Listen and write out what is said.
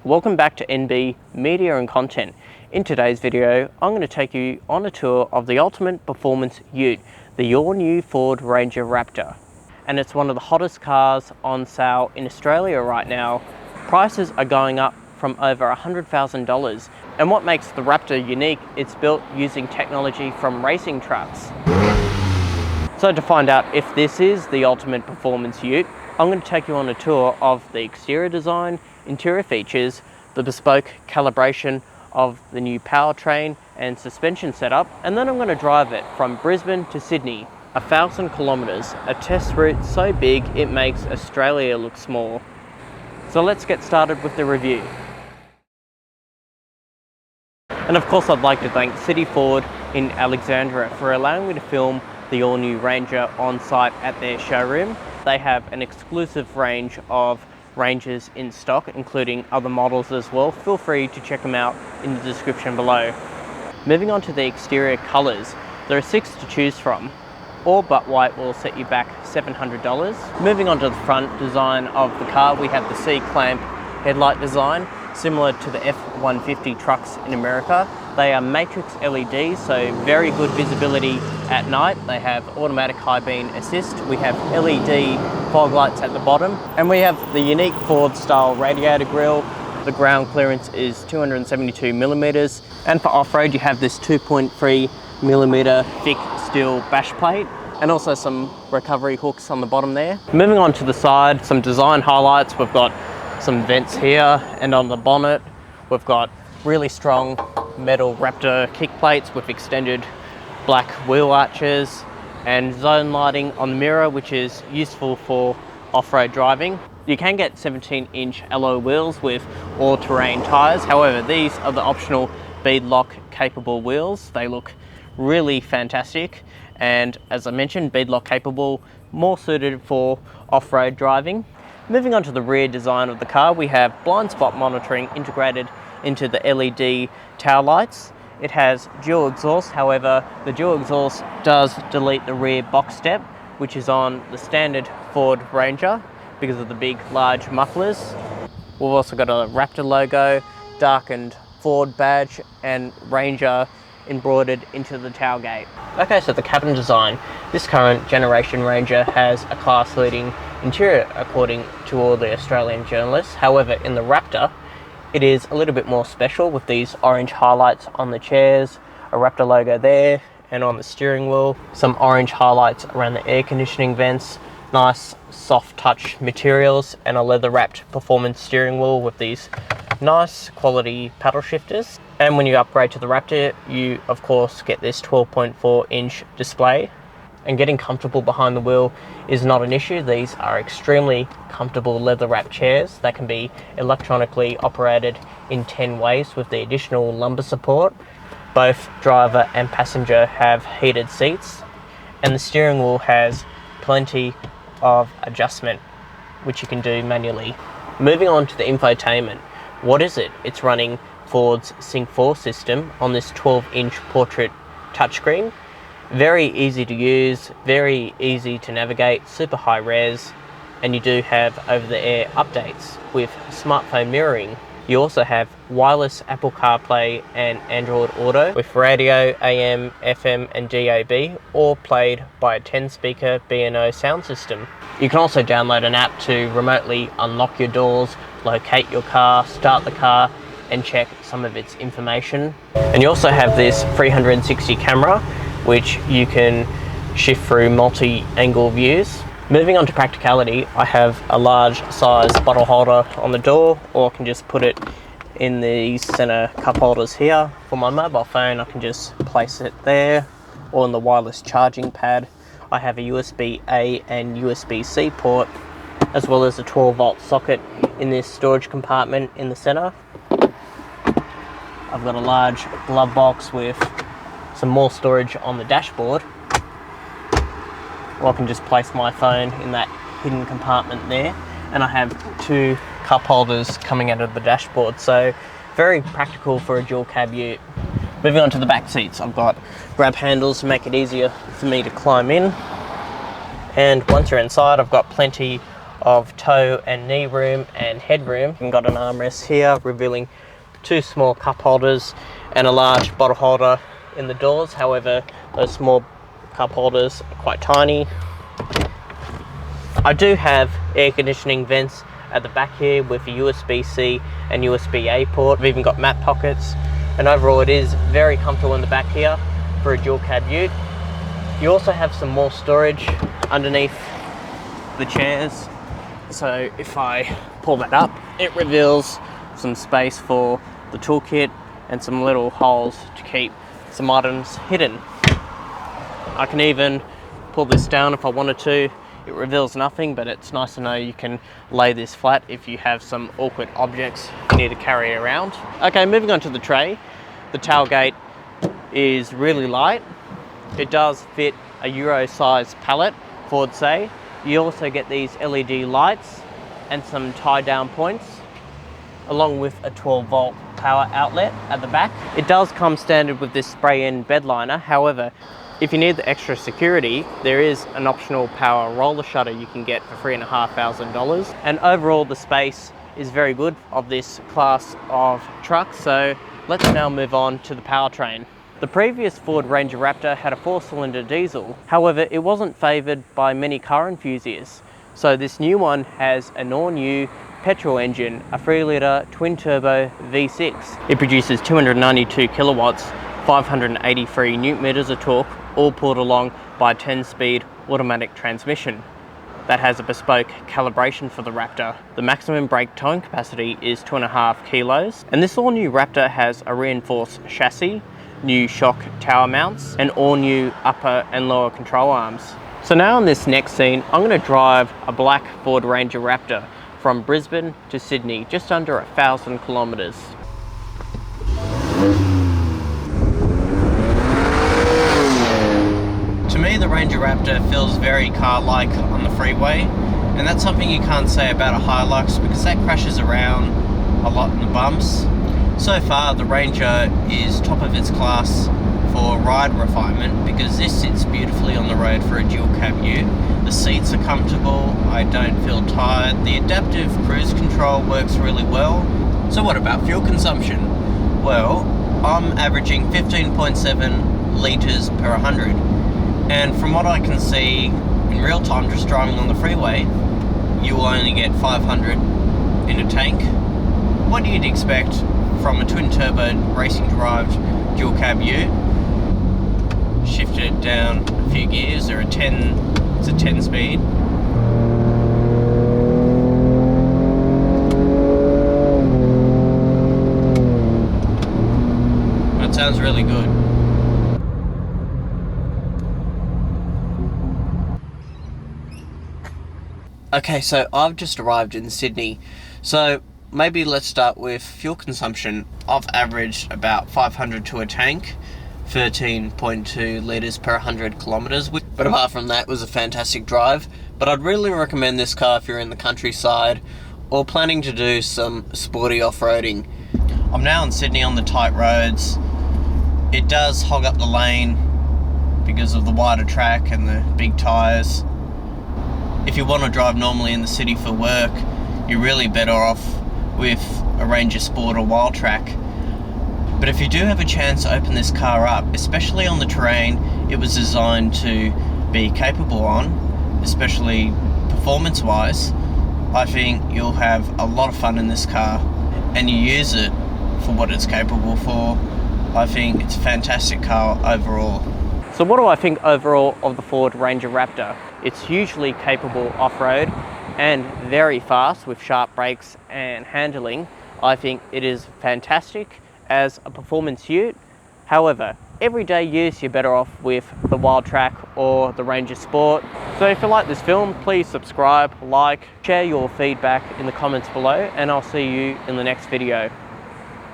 Welcome back to NB Media and Content. In today's video, I'm going to take you on a tour of the ultimate performance ute, the all-new Ford Ranger Raptor. And it's one of the hottest cars on sale in Australia right now. Prices are going up from over $100,000. And what makes the Raptor unique, it's built using technology from racing trucks. So to find out if this is the ultimate performance ute, I'm going to take you on a tour of the exterior design, interior features, the bespoke calibration of the new powertrain and suspension setup, and then I'm going to drive it from Brisbane to Sydney, 1,000 kilometres, a test route so big it makes Australia look small. So let's get started with the review. And of course I'd like to thank City Ford in Alexandria for allowing me to film the all-new Ranger on site at their showroom. They have an exclusive range of Rangers in stock, including other models as well. Feel free to check them out in the description below. Moving on to the exterior colours, there are 6 to choose from. All but white will set you back $700. Moving on to the front design of the car, we have the C-clamp headlight design, similar to the F-150 trucks in America. They are matrix LEDs, so very good visibility at night. They have automatic high beam assist. We have LED fog lights at the bottom, and we have the unique Ford style radiator grille. The ground clearance is 272 millimeters, and for off-road you have this 2.3 millimeter thick steel bash plate, and also some recovery hooks on the bottom there. Moving on to the side, some design highlights. We've got some vents here, and on the bonnet we've got really strong metal Raptor kick plates with extended black wheel arches and zone lighting on the mirror, which is useful for off-road driving. You can get 17-inch alloy wheels with all-terrain tyres. However, these are the optional beadlock capable wheels. They look really fantastic, and as I mentioned, beadlock capable, more suited for off-road driving. Moving on to the rear design of the car, we have blind spot monitoring integrated into the LED tail lights. It has dual exhaust, however, the dual exhaust does delete the rear box step, which is on the standard Ford Ranger because of the big, large mufflers. We've also got a Raptor logo, darkened Ford badge, and Ranger embroidered into the tailgate. Okay, so the cabin design. This current generation Ranger has a class-leading interior according to all the Australian journalists. However, in the Raptor, it is a little bit more special with these orange highlights on the chairs, a Raptor logo there, and on the steering wheel, some orange highlights around the air conditioning vents, nice soft touch materials, and a leather wrapped performance steering wheel with these nice quality paddle shifters. And when you upgrade to the Raptor, you of course get this 12.4 inch display. And getting comfortable behind the wheel is not an issue. These are extremely comfortable leather wrapped chairs that can be electronically operated in 10 ways with the additional lumbar support. Both driver and passenger have heated seats, and the steering wheel has plenty of adjustment which you can do manually. Moving on to the infotainment. What is it? It's running Ford's Sync 4 system on this 12-inch portrait touchscreen. Very easy to use, very easy to navigate, super high res, and you do have over-the-air updates with smartphone mirroring. You also have wireless Apple CarPlay and Android Auto with radio, AM, FM and DAB, all played by a 10-speaker B&O sound system. You can also download an app to remotely unlock your doors, locate your car, start the car, and check some of its information. And you also have this 360 camera, which you can shift through multi-angle views. Moving on to practicality, I have a large size bottle holder on the door, or I can just put it in these center cup holders here. For my mobile phone, I can just place it there, or on the wireless charging pad. I have a USB-A and USB-C port, as well as a 12-volt socket in this storage compartment in the center. I've got a large glove box with some more storage on the dashboard, or I can just place my phone in that hidden compartment there, and I have 2 cup holders coming out of the dashboard, so very practical for a dual cab ute. Moving on to the back seats, I've got grab handles to make it easier for me to climb in, and once you're inside I've got plenty of toe and knee room and headroom. We've got an armrest here, revealing 2 small cup holders and a large bottle holder in the doors. However, those small cup holders are quite tiny. I do have air conditioning vents at the back here with a USB-C and USB-A port. We've even got mat pockets, and overall it is very comfortable in the back here for a dual cab ute. You also have some more storage underneath the chairs. So if I pull that up, it reveals some space for the toolkit and some little holes to keep some items hidden. I can even pull this down if I wanted to. It reveals nothing, but it's nice to know you can lay this flat if you have some awkward objects you need to carry around. Okay, moving on to the tray. The tailgate is really light. It does fit a Euro size pallet, Ford say. You also get these LED lights and some tie down points, along with a 12-volt power outlet at the back. It does come standard with this spray-in bed liner. However, if you need the extra security, there is an optional power roller shutter you can get for $3,500. And overall, the space is very good of this class of truck. So let's now move on to the powertrain. The previous Ford Ranger Raptor had a 4-cylinder diesel. However, it wasn't favoured by many car enthusiasts. So this new one has an all-new petrol engine, a 3-litre twin-turbo V6. It produces 292 kilowatts, 583 newton meters of torque, all pulled along by a 10-speed automatic transmission that has a bespoke calibration for the Raptor. The maximum brake towing capacity is 2.5 kilos, and this all-new Raptor has a reinforced chassis, new shock tower mounts, and all new upper and lower control arms. So now in this next scene, I'm going to drive a black Ford Ranger Raptor from Brisbane to Sydney, just under 1,000 kilometers. To me, the Ranger Raptor feels very car-like on the freeway, and that's something you can't say about a Hilux because that crashes around a lot in the bumps. So far, the Ranger is top of its class for ride refinement because this sits beautifully on the road for a dual cab ute. The seats are comfortable, I don't feel tired, the adaptive cruise control works really well. So what about fuel consumption? Well, I'm averaging 15.7 litres per 100, and from what I can see in real time just driving on the freeway, you will only get 500 in a tank. What you'd expect from a twin-turbo racing-derived dual cab ute. Shifted it down a few gears. It's a 10 speed. That sounds really good. Okay, so I've just arrived in Sydney. So maybe let's start with fuel consumption. I've averaged about 500 to a tank, 13.2 litres per 100 kilometres. But apart from that, it was a fantastic drive. But I'd really recommend this car if you're in the countryside or planning to do some sporty off-roading. I'm now in Sydney on the tight roads. It does hog up the lane because of the wider track and the big tyres. If you want to drive normally in the city for work, you're really better off with a Ranger Sport or Wild Track. But if you do have a chance to open this car up, especially on the terrain it was designed to be capable on, especially performance-wise, I think you'll have a lot of fun in this car, and you use it for what it's capable for. I think it's a fantastic car overall. So what do I think overall of the Ford Ranger Raptor? It's hugely capable off-road and very fast with sharp brakes and handling. I think it is fantastic as a performance ute. However, everyday use you're better off with the Wild Track or the Ranger Sport. So if you like this film, please subscribe, like, share your feedback in the comments below, and I'll see you in the next video.